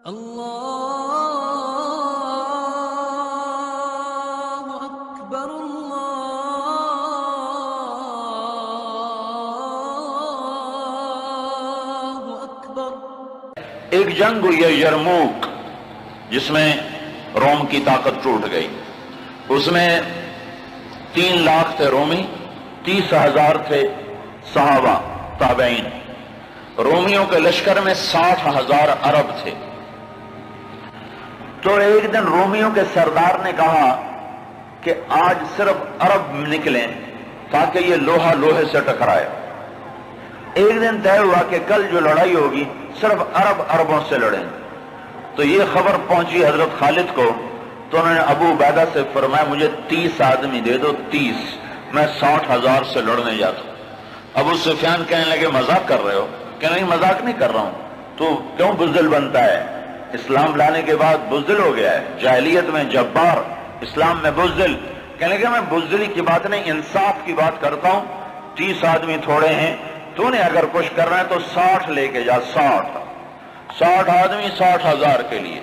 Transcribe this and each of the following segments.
اللہ اکبر اللہ اکبر۔ ایک جنگ ہوئی ہے یرموک، جس میں روم کی طاقت ٹوٹ گئی۔ اس میں 3 لاکھ تھے رومی، 30,000 تھے صحابہ تابعین۔ رومیوں کے لشکر میں 60,000 عرب تھے۔ تو ایک دن رومیوں کے سردار نے کہا کہ آج صرف عرب نکلیں تاکہ یہ لوہا لوہے سے ٹکرائے۔ ایک دن طے ہوا کہ کل جو لڑائی ہوگی صرف عربوں سے لڑیں۔ تو یہ خبر پہنچی حضرت خالد کو، تو انہوں نے ابو عبیدہ سے فرمایا مجھے 30 آدمی دے دو، 30، میں 60,000 سے لڑنے جاتا ہوں۔ ابو سفیان کہنے لگے مذاق کر رہے ہو؟ کہ نہیں مذاق نہیں کر رہا ہوں، تو کیوں بزدل بنتا ہے؟ اسلام لانے کے بعد بزدل ہو گیا ہے، جاہلیت میں جبار، اسلام میں بزدل۔ کہنے لگے میں بزدلی کی بات نہیں، انصاف کی بات کرتا ہوں۔ 30 آدمی تھوڑے ہیں، تو نے اگر کچھ کرنا ہے تو 60 لے کے جا، 60 آدمی 60,000 کے لیے،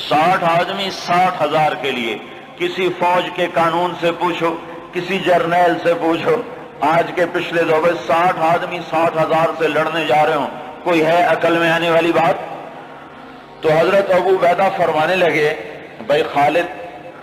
60 آدمی 60,000 کے لیے۔ کسی فوج کے قانون سے پوچھو، کسی جرنیل سے پوچھو، آج کے پچھلے دور میں 60 آدمی 60,000 سے لڑنے جا رہے ہوں، کوئی ہے عقل میں آنے والی بات؟ تو حضرت ابو عبیدہ فرمانے لگے بھائی خالد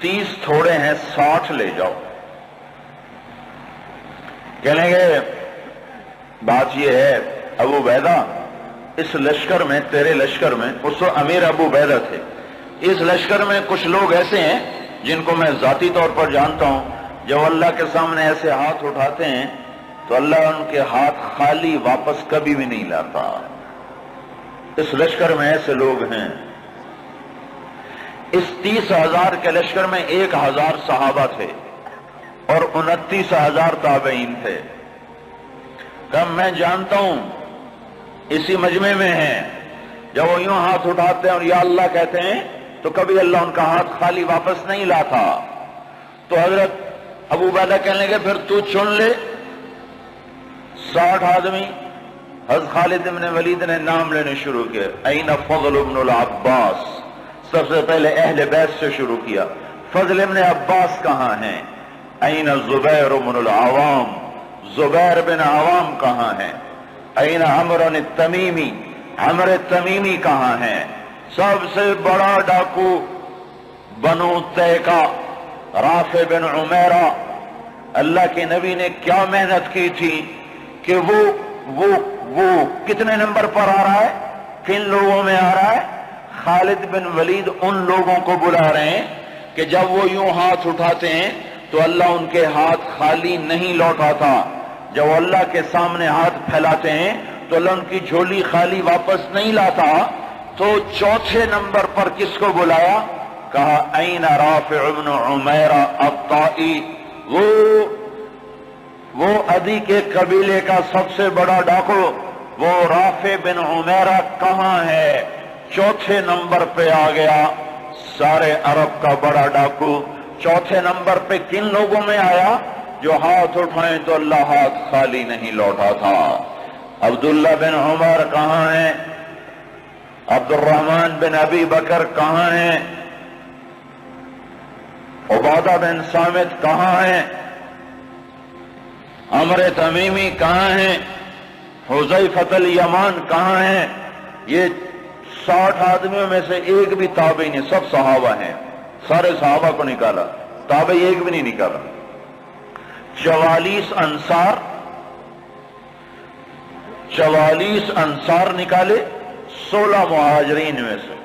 30 تھوڑے ہیں، 60 لے جاؤ۔ کہنے گے بات یہ ہے ابو عبیدہ، اس لشکر میں، تیرے لشکر میں، اس وقت امیر ابو عبیدہ تھے، اس لشکر میں کچھ لوگ ایسے ہیں جن کو میں ذاتی طور پر جانتا ہوں، جب اللہ کے سامنے ایسے ہاتھ اٹھاتے ہیں تو اللہ ان کے ہاتھ خالی واپس کبھی بھی نہیں لاتا۔ اس لشکر میں ایسے لوگ ہیں۔ اس 30,000 کے لشکر میں 1,000 صحابہ تھے اور 29,000 تابعین تھے۔ کب میں جانتا ہوں اسی مجمع میں ہیں، جب وہ یوں ہاتھ اٹھاتے ہیں اور یا اللہ کہتے ہیں تو کبھی اللہ ان کا ہاتھ خالی واپس نہیں لاتا۔ تو حضرت ابو عبیدہ کہنے لگے پھر تو چن لے 60 آدمی۔ حضرت خالد بن ولید نے نام لینے شروع کیا، این فضل بن العباس، سب سے پہلے اہل بیت سے شروع کیا، فضل بن عباس کہاں ہیں؟ این زبیر بن العوام، زبیر بن عوام کہاں ہیں؟ این عمرو التمیمی، عمر التمیمی کہاں ہیں؟ سب سے بڑا ڈاکو بنو تیکا، رافع بن عمیرہ۔ اللہ کے نبی نے کیا محنت کی تھی کہ وہ کتنے نمبر پر آ رہا ہے، کن لوگوں میں آ رہا ہے؟ خالد بن ولید ان لوگوں کو بلا رہے ہیں کہ جب وہ یوں ہاتھ اٹھاتے ہیں تو اللہ ان کے ہاتھ خالی نہیں لوٹاتا، جب وہ اللہ کے سامنے ہاتھ پھیلاتے ہیں تو اللہ ان کی جھولی خالی واپس نہیں لاتا۔ تو چوتھے نمبر پر کس کو بلایا؟ کہا این رافع بن عمیرہ الطائی، وہ عدی کے قبیلے کا سب سے بڑا ڈاکو، وہ رافع بن عمیرہ کہاں ہے؟ چوتھے نمبر پہ آ گیا، سارے عرب کا بڑا ڈاکو۔ چوتھے نمبر پہ کن لوگوں میں آیا؟ جو ہاتھ اٹھائیں تو اللہ ہاتھ خالی نہیں لوٹا تھا۔ عبداللہ بن عمر کہاں ہیں؟ عبد الرحمن بن ابی بکر کہاں ہیں؟ عبادہ بن صامت کہاں ہیں؟ عمر تمیمی کہاں ہیں؟ حذیفۃ الیمان کہاں ہیں؟ یہ 60 آدمیوں میں سے ایک بھی تابعی نہیں، سب صحابہ ہیں، سارے صحابہ کو نکالا، تابعی ایک بھی نہیں نکالا۔ 44 انصار نکالے 16 مہاجرین میں سے۔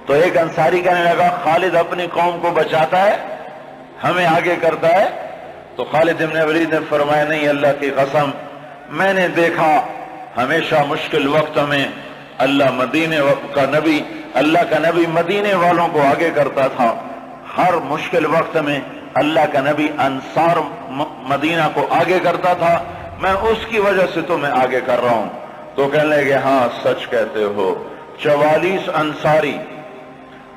تو ایک انصاری کہنے لگا خالد اپنی قوم کو بچاتا ہے، ہمیں آگے کرتا ہے۔ تو خالد بن ولید نے فرمایا نہیں، اللہ کی قسم میں نے دیکھا ہمیشہ مشکل وقت میں اللہ کا نبی مدینے والوں کو آگے کرتا تھا، ہر مشکل وقت میں اللہ کا نبی انصار مدینہ کو آگے کرتا تھا، میں اس کی وجہ سے تمہیں آگے کر رہا ہوں۔ تو کہنے لگے ہاں سچ کہتے ہو۔ 44 انصاری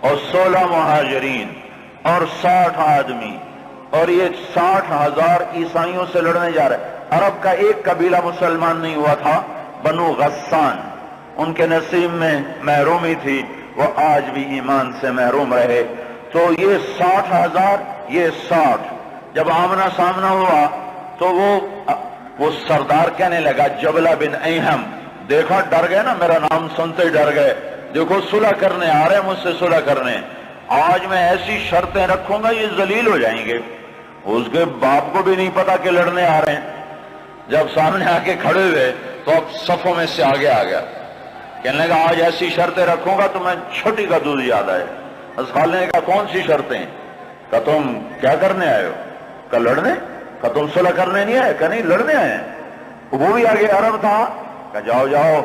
اور 16 مہاجرین اور 60 آدمی، اور یہ 60,000 عیسائیوں سے لڑنے جا رہے۔ عرب کا ایک قبیلہ مسلمان نہیں ہوا تھا، بنو غسان، ان کے نصیب میں محرومی تھی، وہ آج بھی ایمان سے محروم رہے۔ تو یہ 60,000، یہ 60 جب آمنا سامنا ہوا تو وہ سردار کہنے لگا جبلہ بن ایہم، دیکھا ڈر گئے نا، میرا نام سنتے ہی ڈر گئے، دیکھو صلح کرنے آ رہے ہیں مجھ سے صلح کرنے، آج میں ایسی شرطیں رکھوں گا یہ ذلیل ہو جائیں گے۔ اس کے باپ کو بھی نہیں پتا کہ لڑنے آ رہے ہیں، جب سامنے آ کے کھڑے ہوئے تو اب صفوں میں سے آگے آ گیا، کہنے لگا آج ایسی شرطیں رکھوں گا تو میں چھوٹی کا دودھ یاد آئے۔ خالد نے کہا کون سی شرطیں؟ کہ تم کیا کرنے آئے ہو؟ کہ لڑنے؟ کہ تم صلح کرنے نہیں آئے؟ کہ نہیں لڑنے آئے ہیں۔ وہ بھی آگے عرب تھا، کہ جاؤ جاؤ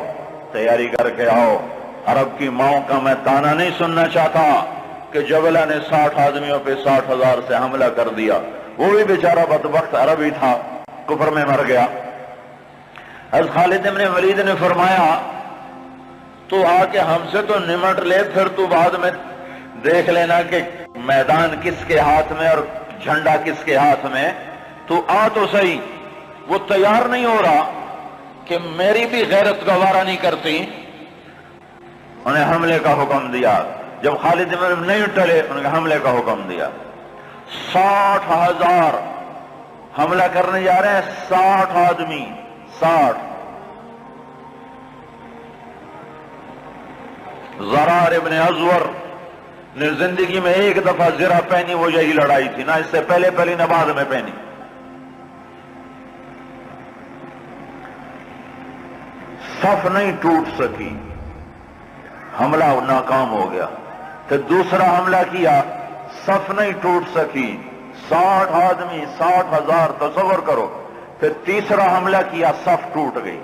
تیاری کر کے آؤ، عرب کی ماؤں کا میں تانا نہیں سننا چاہتا کہ جبلہ نے 60 آدمیوں پہ 60,000 سے حملہ کر دیا، وہ بھی بیچارہ بدبخت عربی تھا، کفر میں مر گیا۔ حضرت خالد بن ولید نے فرمایا تو آ کے ہم سے تو نمٹ لے، پھر تو بعد میں دیکھ لینا کہ میدان کس کے ہاتھ میں اور جھنڈا کس کے ہاتھ میں، تو آ تو صحیح۔ وہ تیار نہیں ہو رہا کہ میری بھی غیرت گوارا نہیں کرتی، انہیں حملے کا حکم دیا۔ جب خالد بن نہیں ٹلے انہیں حملے کا حکم دیا۔ 60,000 حملہ کرنے جا رہے ہیں، 60 آدمی، 60۔ زرار ابن ازور نے زندگی میں ایک دفعہ زرہ پہنی، وہ یہی لڑائی تھی، نہ اس سے پہلے پہلی نہ بعد میں پہنی۔ صف نہیں ٹوٹ سکی، حملہ ناکام ہو گیا۔ پھر دوسرا حملہ کیا، صف نہیں ٹوٹ سکی، 60 آدمی، 60,000، تصور کرو۔ پھر تیسرا حملہ کیا، صف ٹوٹ گئی۔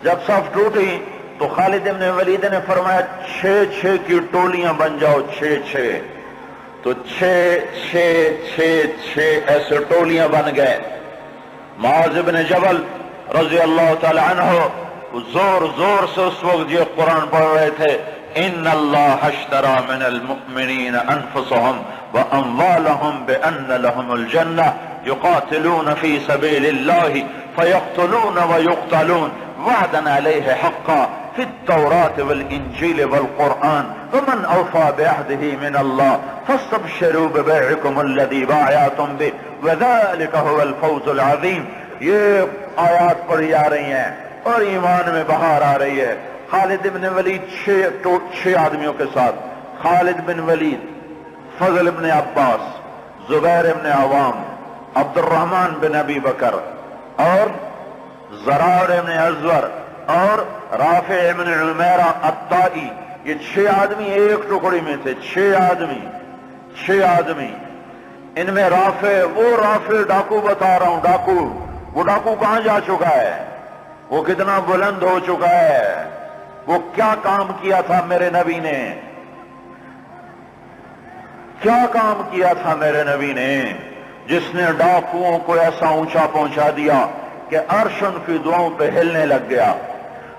جب صف ٹوٹی تو خالد بن ولید نے فرمایا 6 کی ٹولیاں بن جاؤ، 6 تو 6 ایسے ٹولیاں بن گئے۔ معاذ بن جبل رضی اللہ تعالی عنہ زور زور سے اس وقت یہ قرآن پڑھ رہے تھے، ان اللہ اشترى من المؤمنین انفسهم واموالهم بان لهم الجنہ یقاتلون فی سبیل اللہ فیقتلون ویقتلون وعدا علیہ حقا فی التوراة والانجیل والقرآن ومن اوفى بعهده من اللہ فاستبشروا ببیعکم الذی بايعتم به وذلک هو الفوز العظیم۔ یہ آیات پڑھی جا رہی ہیں اور ایمان میں بہار آ رہی ہے۔ خالد بن ولید 6 آدمیوں کے ساتھ، خالد بن ولید، فضل بن عباس، زبیر بن عوام، عبد الرحمن بن ابی بکر اور زرار بن ازور اور رافع بن عمیرہ الطائی، یہ 6 آدمی ایک ٹکڑی میں تھے۔ 6 آدمی، ان میں رافع ڈاکو بتا رہا ہوں، ڈاکو، وہ ڈاکو کہاں جا چکا ہے، وہ کتنا بلند ہو چکا ہے، وہ کیا کام کیا تھا میرے نبی نے، کیا کام کیا تھا میرے نبی نے، جس نے ڈاکوؤں کو ایسا اونچا پہنچا دیا کہ عرش ان کی دعاؤں پہ ہلنے لگ گیا۔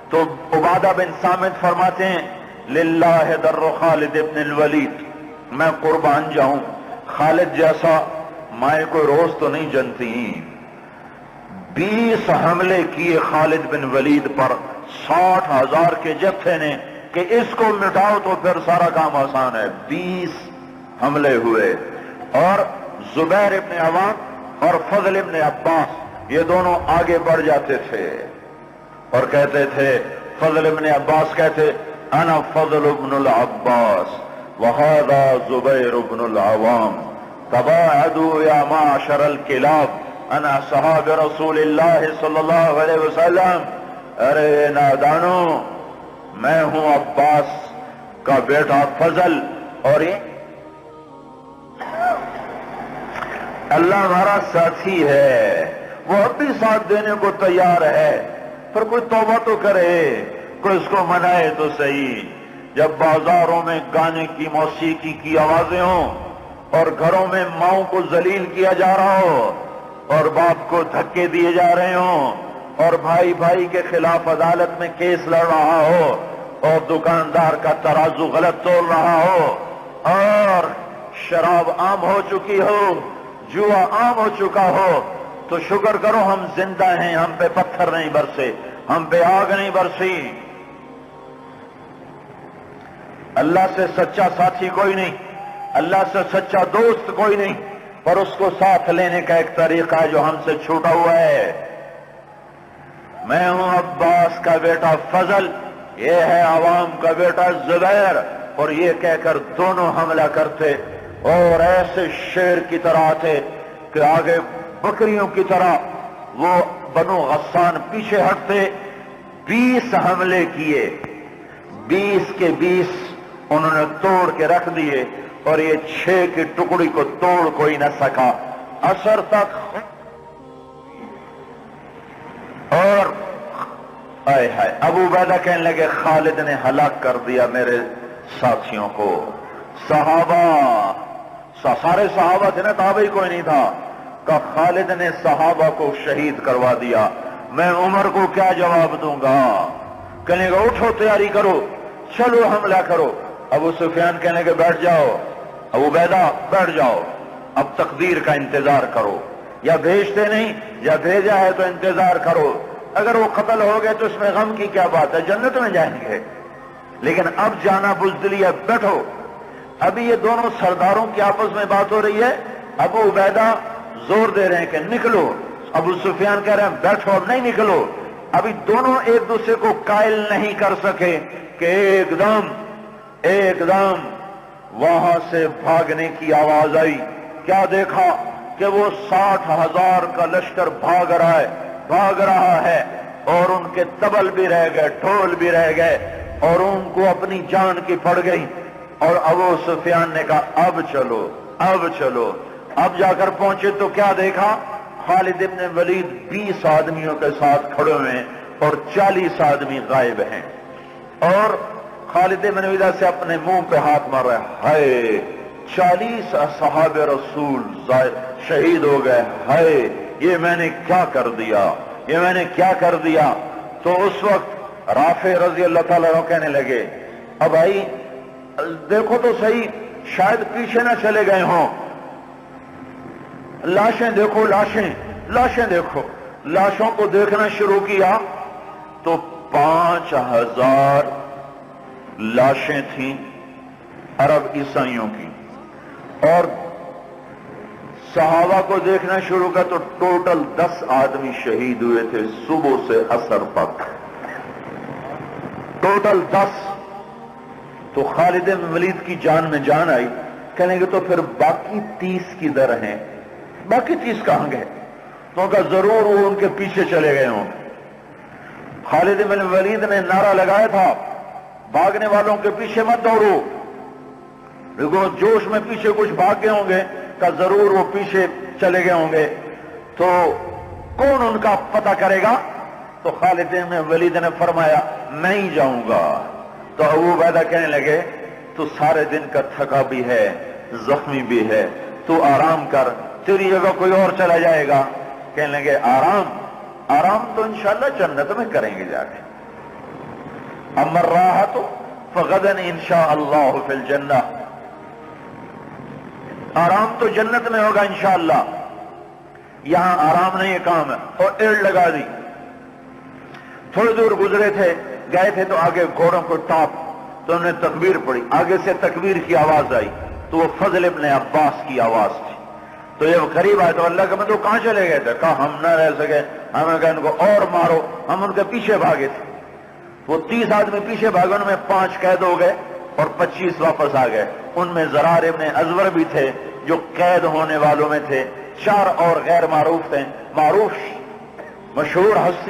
تو عبادہ بن صامت فرماتے ہیں للہ در خالد ابن الولید، میں قربان جاؤں، خالد جیسا مائیں کوئی روز تو نہیں جنتی۔ 20 حملے کیے خالد بن ولید پر 60,000 کے جتھے نے کہ اس کو مٹاؤ تو پھر سارا کام آسان ہے۔ 20 حملے ہوئے اور زبیر ابن عوام اور فضل ابن عباس یہ دونوں آگے بڑھ جاتے تھے اور کہتے تھے، فضل ابن عباس کہتے انا فضل ابن العباس وہذا زبیر ابن العوام تباعدوا یا معشر الکلاب انا صحاب رسول اللہ صلی اللہ علیہ وسلم۔ ارے نادانو، میں ہوں عباس کا بیٹا فضل اور یہ اللہ ہمارا ساتھی ہے، وہ اب بھی ساتھ دینے کو تیار ہے، پر کوئی توبہ تو کرے، کوئی اس کو منائے تو صحیح۔ جب بازاروں میں گانے کی موسیقی کی آوازیں ہوں اور گھروں میں ماؤں کو ذلیل کیا جا رہا ہو اور باپ کو دھکے دیے جا رہے ہوں اور بھائی بھائی کے خلاف عدالت میں کیس لڑ رہا ہو اور دکاندار کا ترازو غلط تول رہا ہو اور شراب عام ہو چکی ہو، جوا عام ہو چکا ہو، تو شکر کرو ہم زندہ ہیں، ہم پہ پتھر نہیں برسے، ہم پہ آگ نہیں برسی۔ اللہ سے سچا ساتھی کوئی نہیں، اللہ سے سچا دوست کوئی نہیں، پر اس کو ساتھ لینے کا ایک طریقہ ہے جو ہم سے چھوٹا ہوا ہے۔ میں ہوں عباس کا بیٹا فضل، یہ ہے عوام کا بیٹا زبیر، اور یہ کہہ کر دونوں حملہ کرتے اور ایسے شیر کی طرح تھے کہ آگے بکریوں کی طرح وہ بنو غسان پیچھے ہٹتے۔ 20 حملے کیے، 20 کے 20 انہوں نے توڑ کے رکھ دیے، اور یہ 6 کی ٹکڑی کو توڑ کوئی نہ سکا۔ عصر تک اور آئے ہائے ابو عبیدہ کہنے لگے خالد نے ہلاک کر دیا میرے ساتھیوں کو۔ صحابہ سارے صحابہ تھے نا، تابعی کوئی نہیں تھا، کہ خالد نے صحابہ کو شہید کروا دیا، میں عمر کو کیا جواب دوں گا؟ کہنے گا اٹھو تیاری کرو، چلو حملہ کرو۔ ابو سفیان کہنے کے بیٹھ جاؤ، ابو عبیدہ بیٹھ جاؤ، اب تقدیر کا انتظار کرو، یا بھیجتے نہیں یا بھیجا ہے تو انتظار کرو، اگر وہ قتل ہو گئے تو اس میں غم کی کیا بات ہے، جنت میں جائیں گے، لیکن اب جانا بزدلی ہے، بیٹھو۔ ابھی یہ دونوں سرداروں کی آپس میں بات ہو رہی ہے، ابو عبیدہ زور دے رہے ہیں کہ نکلو، ابو سفیان کہہ رہے ہیں بیٹھو اب نہیں نکلو۔ ابھی دونوں ایک دوسرے کو قائل نہیں کر سکے کہ ایک دم وہاں سے بھاگنے کی آواز آئی۔ کیا دیکھا کہ وہ 60,000 کا لشکر بھاگ رہا ہے، اور ان کے طبل بھی رہ گئے، ڈھول بھی رہ گئے، اور ان کو اپنی جان کی پڑ گئی۔ اور ابو سفیان نے کہا اب چلو۔ اب جا کر پہنچے تو کیا دیکھا؟ خالد ابن ولید 20 آدمیوں کے ساتھ کھڑے ہوئے ہیں اور 40 آدمی غائب ہیں، اور خالد ابن ولید سے اپنے منہ پہ ہاتھ مار رہا ہے، ہائے 40 اصحاب رسول شہید ہو گئے، ہائے یہ میں نے کیا کر دیا۔ تو اس وقت رافع رضی اللہ تعالیٰ عنہ کہنے لگے اب بھائی دیکھو تو صحیح، شاید پیچھے نہ چلے گئے ہوں، لاشیں دیکھو، لاشیں دیکھو۔ لاشوں کو دیکھنا شروع کیا تو 5,000 لاشیں تھیں عرب عیسائیوں کی، اور صحابہ کو دیکھنا شروع کیا تو ٹوٹل 10 آدمی شہید ہوئے تھے صبح سے عصر تک، ٹوٹل 10۔ تو خالد بن ولید کی جان میں جان آئی، کہنے گے تو پھر باقی 30 کدھر ہیں؟ باقی 30 کہاں گئے؟ تو کہا ضرور وہ ان کے پیچھے چلے گئے ہوں۔ خالد بن ولید نے نعرہ لگایا تھا بھاگنے والوں کے پیچھے مت دوڑو، دیکھو جوش میں پیچھے کچھ بھاگ گئے ہوں گے، کہ ضرور وہ پیچھے چلے گئے ہوں گے، تو کون ان کا پتہ کرے گا؟ تو خالد بن ولید نے فرمایا میں ہی جاؤں گا۔ تو ابو عبیدہ کہنے لگے تو سارے دن کا تھکا بھی ہے، زخمی بھی ہے، تو آرام کر، تیری جگہ کوئی اور چلا جائے گا۔ کہنے لگے آرام تو انشاءاللہ جنت میں کریں گے جا کے، اما الراحۃ فغدا انشاءاللہ فی الجنہ، آرام تو جنت میں ہوگا انشاءاللہ، یہاں آرام نہیں ہے کام ہے۔ اور ایڑ لگا دی، تھوڑی دور گزرے تھے، گئے تھے تو آگے گھوڑوں کو ٹاپ، تو انہوں نے تکبیر پڑھی، آگے سے تکبیر کی آواز آئی تو وہ فضل ابن عباس کی آواز تھی۔ تو جب قریب آئے تو اللہ کے بندو کہاں چلے گئے تھے؟ کہا ہم نہ رہ سکے، ہم نے کہا ان کو اور مارو، ہم ان کے پیچھے بھاگے تھے۔ وہ 30 آدمی پیچھے بھاگے، ان میں 5 قید ہو گئے اور 25 واپس آ گئے۔ ان میں زرار ابن ازور بھی تھے جو قید ہونے والوں میں تھے، 4 اور غیر معروف تھے، معروف مشہور ہستی